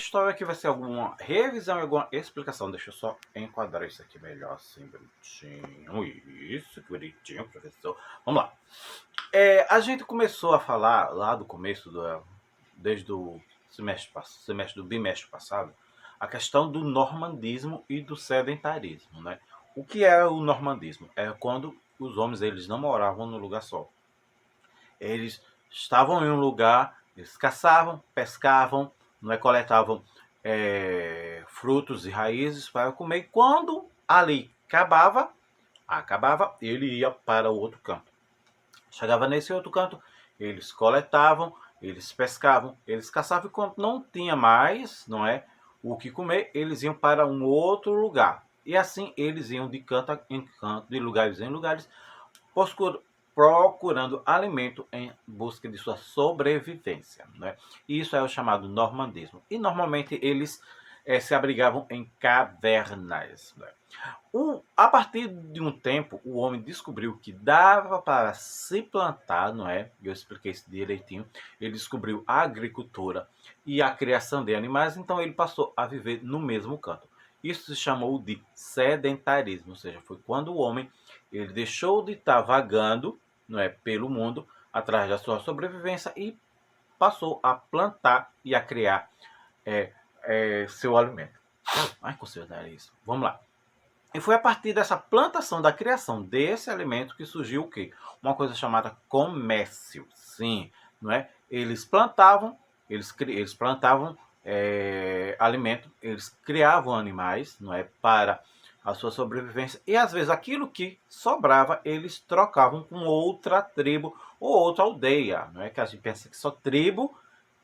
história aqui vai ser alguma revisão e alguma explicação. Deixa eu só enquadrar isso aqui melhor, assim, bonitinho. Isso, que bonitinho, professor. Vamos lá. A gente começou a falar lá do começo, desde o semestre do bimestre passado, a questão do normandismo e do sedentarismo, né? O que é o normandismo? É quando os homens eles não moravam num lugar só. Eles estavam em um lugar, eles caçavam, pescavam, não é, coletavam frutos e raízes para comer. E quando ali acabava, ele ia para o outro canto. Chegava nesse outro canto, eles coletavam, eles pescavam, eles caçavam e quando não tinha mais, não é, o que comer, eles iam para um outro lugar. E assim eles iam de canto em canto, de lugares em lugares, procurando alimento em busca de sua sobrevivência, né? Isso é o chamado normandismo. E normalmente eles se abrigavam em cavernas, né? A partir de um tempo, o homem descobriu que dava para se plantar, não é? Eu expliquei isso direitinho. Ele descobriu a agricultura e a criação de animais, então ele passou a viver no mesmo canto. Isso se chamou de sedentarismo, ou seja, foi quando o homem ele deixou de estar vagando, não é, pelo mundo atrás da sua sobrevivência e passou a plantar e a criar seu alimento. Ai, considerar isso. Vamos lá. E foi a partir dessa plantação, da criação desse alimento que surgiu o quê? Uma coisa chamada comércio. Sim, não é? Eles plantavam, eles plantavam alimento, eles criavam animais, não é, para a sua sobrevivência e às vezes aquilo que sobrava eles trocavam com outra tribo ou outra aldeia, não é que a gente pensa que só tribo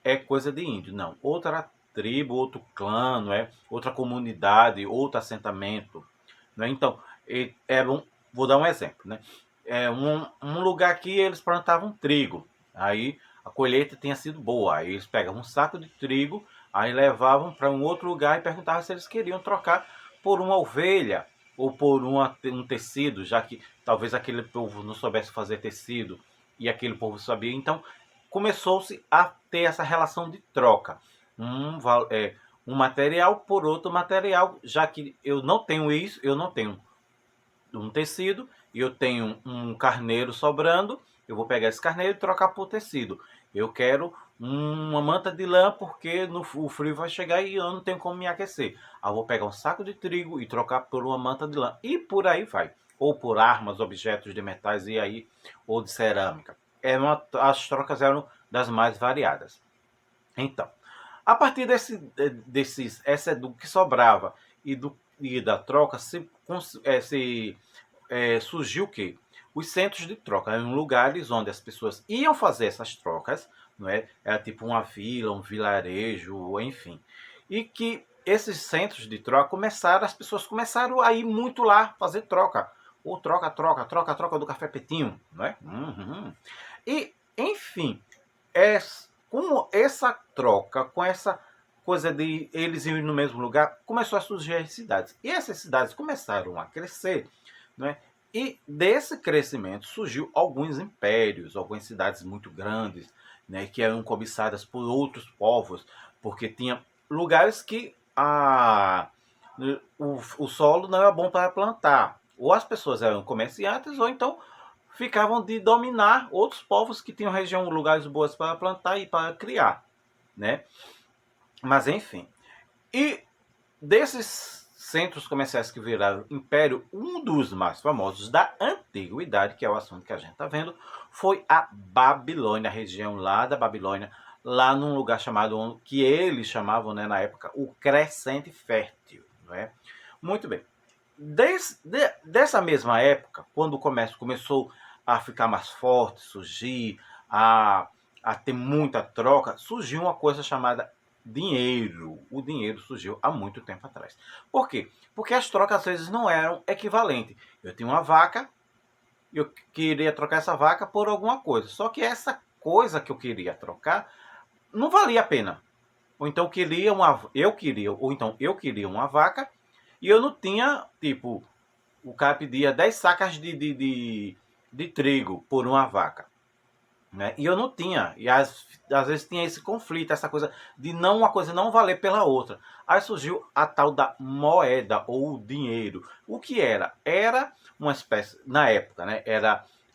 é coisa de índio, não, outra tribo, outro clã, não é, outra comunidade, outro assentamento, não é? Então vou dar um exemplo, né? Um lugar aqui eles plantavam trigo, aí a colheita tinha sido boa, aí eles pegavam um saco de trigo, aí levavam para um outro lugar e perguntavam se eles queriam trocar por uma ovelha ou por um tecido, já que talvez aquele povo não soubesse fazer tecido e aquele povo sabia. Então começou-se a ter essa relação de troca, um material por outro material, já que eu não tenho isso, eu não tenho um tecido e eu tenho um carneiro sobrando, eu vou pegar esse carneiro e trocar por tecido. Eu quero uma manta de lã porque o frio vai chegar e eu não tenho como me aquecer. Eu vou pegar um saco de trigo e trocar por uma manta de lã. E por aí vai. Ou por armas, objetos de metais e aí, ou de cerâmica. As trocas eram das mais variadas. Então, a partir do que sobrava e da troca, surgiu o quê? Os centros de troca, eram lugares onde as pessoas iam fazer essas trocas, não é? Era tipo uma vila, um vilarejo, enfim. E que esses centros de troca as pessoas começaram a ir muito lá fazer troca. Ou troca do café Petinho, não é? E, enfim, com essa troca, com essa coisa de eles irem no mesmo lugar, começou a surgir as cidades. E essas cidades começaram a crescer, né? E desse crescimento surgiu alguns impérios, algumas cidades muito grandes, né, que eram cobiçadas por outros povos, porque tinha lugares que o solo não era bom para plantar. Ou as pessoas eram comerciantes, ou então ficavam de dominar outros povos que tinham região, lugares boas para plantar e para criar, né? Mas enfim. E desses centros comerciais que viraram império, um dos mais famosos da antiguidade, que é o assunto que a gente está vendo, foi a Babilônia, a região lá da Babilônia, lá num lugar chamado, que eles chamavam, né, na época, o Crescente Fértil. Não é? Muito bem. Dessa mesma época, quando o comércio começou a ficar mais forte, surgir, a ter muita troca, surgiu uma coisa chamada dinheiro. O dinheiro surgiu há muito tempo atrás. Por quê? Porque as trocas às vezes não eram equivalentes. Eu tinha uma vaca, eu queria trocar essa vaca por alguma coisa. Só que essa coisa que eu queria trocar não valia a pena. Ou então eu queria uma vaca e eu não tinha, tipo, o cara pedia 10 sacas de trigo por uma vaca. né? E eu não tinha. E às vezes tinha esse conflito, essa coisa de não uma coisa não valer pela outra. Aí surgiu a tal da moeda ou dinheiro. O que era? Era uma espécie, na época, né?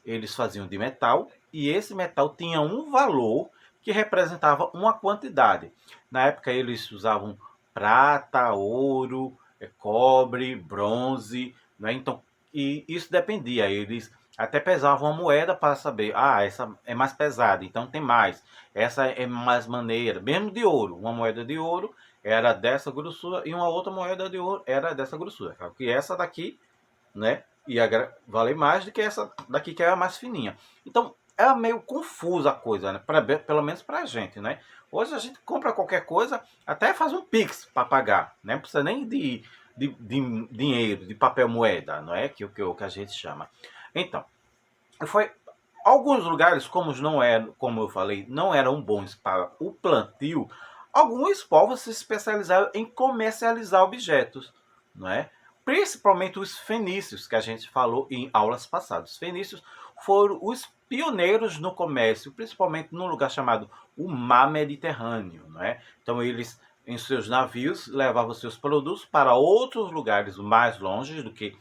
Eles faziam de metal e esse metal tinha um valor que representava uma quantidade. Na época eles usavam prata, ouro, cobre, bronze, né? Então, e isso dependia. Eles até pesavam uma moeda para saber, essa é mais pesada, então tem mais. Essa é mais maneira, mesmo de ouro. Uma moeda de ouro era dessa grossura e uma outra moeda de ouro era dessa grossura. Claro que essa daqui, né, ia valer mais do que essa daqui que era mais fininha. Então, é meio confusa a coisa, né? Pelo menos pra gente, né? Hoje a gente compra qualquer coisa, até faz um Pix para pagar, né? Não precisa nem de dinheiro, de papel moeda, não é? Que a gente chama. Então, foi alguns lugares, como eu falei, não eram bons para o plantio. Alguns povos se especializaram em comercializar objetos, não é? Principalmente os fenícios, que a gente falou em aulas passadas. Os fenícios foram os pioneiros no comércio, principalmente num lugar chamado o Mar Mediterrâneo, não é? Então eles em seus navios levavam seus produtos para outros lugares mais longe do que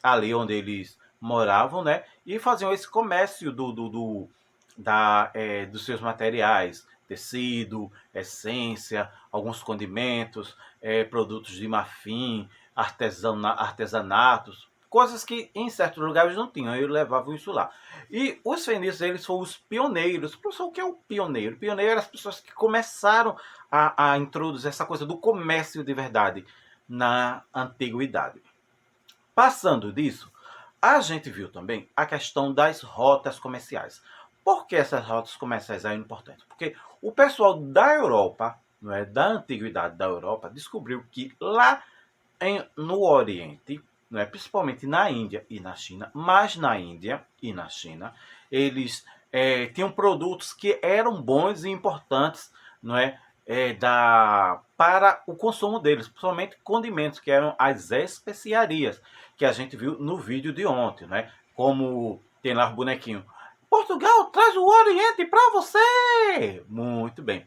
ali onde eles moravam, né? E faziam esse comércio dos seus materiais, tecido, essência, alguns condimentos, produtos de marfim, artesanatos, coisas que em certos lugares não tinham, eles levavam isso lá. E os fenícios, eles foram os pioneiros. Professor, o que é o pioneiro? O pioneiro eram as pessoas que começaram a introduzir essa coisa do comércio de verdade na antiguidade. Passando disso, a gente viu também a questão das rotas comerciais. Por que essas rotas comerciais são importantes? Porque o pessoal da Europa, não é, da antiguidade da Europa, descobriu que lá no Oriente, não é, principalmente na Índia e na China, mas na Índia e na China, eles tinham produtos que eram bons e importantes, não é, para o consumo deles, principalmente condimentos, que eram as especiarias, que a gente viu no vídeo de ontem, né? Como tem lá o bonequinho. Portugal traz o Oriente para você! Muito bem.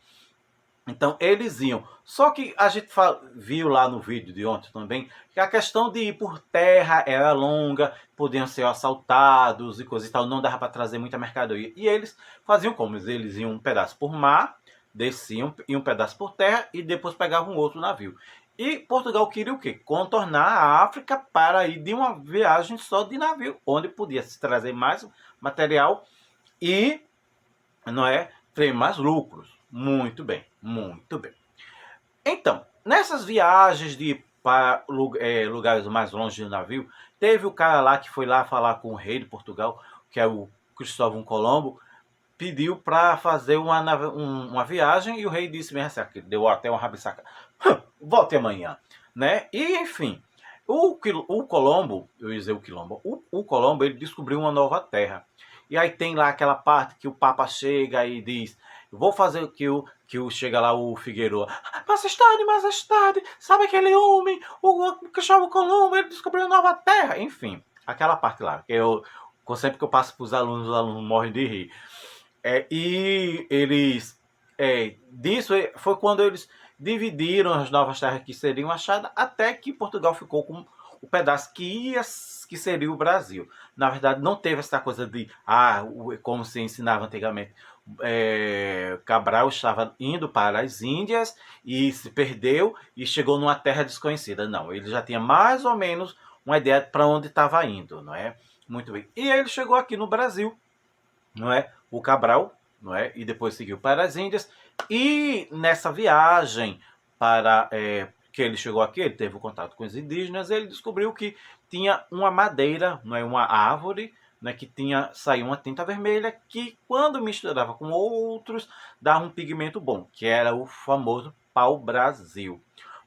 Então eles iam. Só que a gente viu lá no vídeo de ontem também que a questão de ir por terra era longa, podiam ser assaltados e coisa e tal, não dava para trazer muita mercadoria. E eles faziam como? Eles iam um pedaço por mar, desciam, iam um pedaço por terra e depois pegavam outro navio. E Portugal queria o quê? Contornar a África para ir de uma viagem só de navio, onde podia se trazer mais material e, não é, ter mais lucros. Muito bem, muito bem. Então, nessas viagens de para lugares mais longe do navio, teve o cara lá que foi lá falar com o rei de Portugal, que é o Cristóvão Colombo, pediu para fazer uma viagem e o rei disse mesmo assim, deu até uma rabisaca, volte amanhã, né? E enfim, o Colombo, eu ia dizer o Quilombo, o Colombo ele descobriu uma nova terra. E aí tem lá aquela parte que o Papa chega e diz, vou fazer o que chega lá o Figueiredo. Majestade, sabe aquele homem, o Cristóvão Colombo, ele descobriu uma nova terra. Enfim, aquela parte lá, que sempre que eu passo para os alunos morrem de rir. E eles, disso foi quando eles dividiram as novas terras que seriam achadas, até que Portugal ficou com o pedaço que seria o Brasil. Na verdade, não teve essa coisa de, como se ensinava antigamente, Cabral estava indo para as Índias e se perdeu e chegou numa terra desconhecida. Não, ele já tinha mais ou menos uma ideia para onde estava indo, não é? Muito bem. E ele chegou aqui no Brasil, não é? O Cabral, não é? E depois seguiu para as Índias. E nessa viagem que ele chegou aqui, ele teve o contato com os indígenas, ele descobriu que tinha uma madeira, não é, uma árvore, né, que saía uma tinta vermelha que quando misturava com outros dava um pigmento bom, que era o famoso pau-brasil.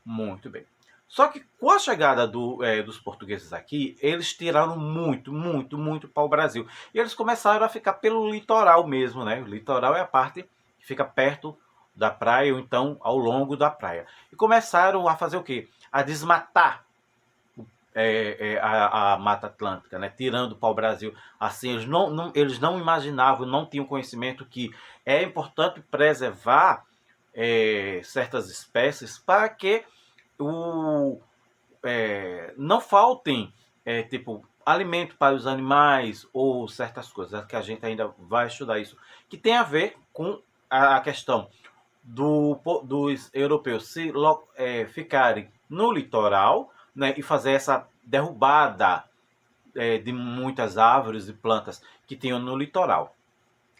Muito bem. Só que com a chegada dos portugueses aqui, eles tiraram muito pau-brasil. E eles começaram a ficar pelo litoral mesmo, né? O litoral é a parte que fica perto da praia ou então ao longo da praia. E começaram a fazer o quê? A desmatar a Mata Atlântica, né? Tirando para o Brasil. Assim, eles não imaginavam, não tinham conhecimento que é importante preservar certas espécies para que não faltem tipo alimento para os animais ou certas coisas, que a gente ainda vai estudar isso, que tem a ver com a questão dos europeus ficarem no litoral, né, e fazer essa derrubada de muitas árvores e plantas que tinham no litoral.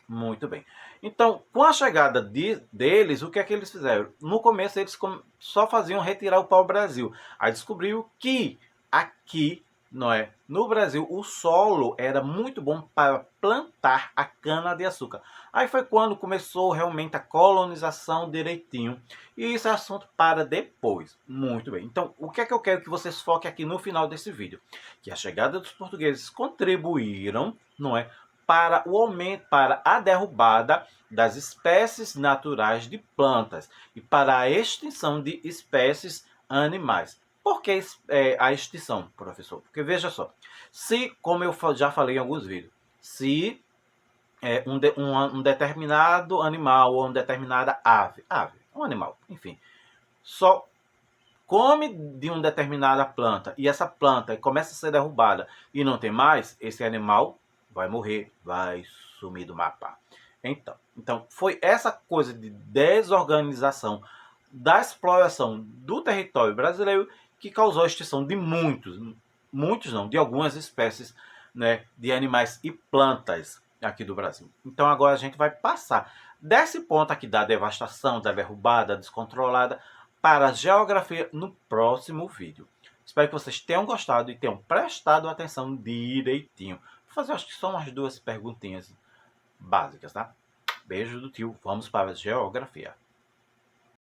Muito bem. Então, com a chegada deles, o que é que eles fizeram? No começo, eles só faziam retirar o pau-brasil. Aí descobriu que aqui, não é, no Brasil, o solo era muito bom para plantar a cana-de-açúcar. Aí foi quando começou realmente a colonização direitinho. E isso é assunto para depois. Muito bem. Então, o que é que eu quero que vocês foquem aqui no final desse vídeo? Que a chegada dos portugueses contribuíram, não é, para o aumento, para a derrubada das espécies naturais de plantas e para a extinção de espécies animais. Por que a extinção, professor? Porque veja só, se, como eu já falei em alguns vídeos, se um determinado animal ou uma determinada ave, um animal, enfim, só come de uma determinada planta e essa planta começa a ser derrubada e não tem mais, esse animal vai morrer, vai sumir do mapa. Então foi essa coisa de desorganização da exploração do território brasileiro que causou a extinção de muitos não, de algumas espécies, né, de animais e plantas aqui do Brasil. Então agora a gente vai passar desse ponto aqui da devastação, da derrubada descontrolada, para a geografia no próximo vídeo. Espero que vocês tenham gostado e tenham prestado atenção direitinho. Vou fazer, acho que só umas 2 perguntinhas básicas, tá? Beijo do tio, vamos para a geografia.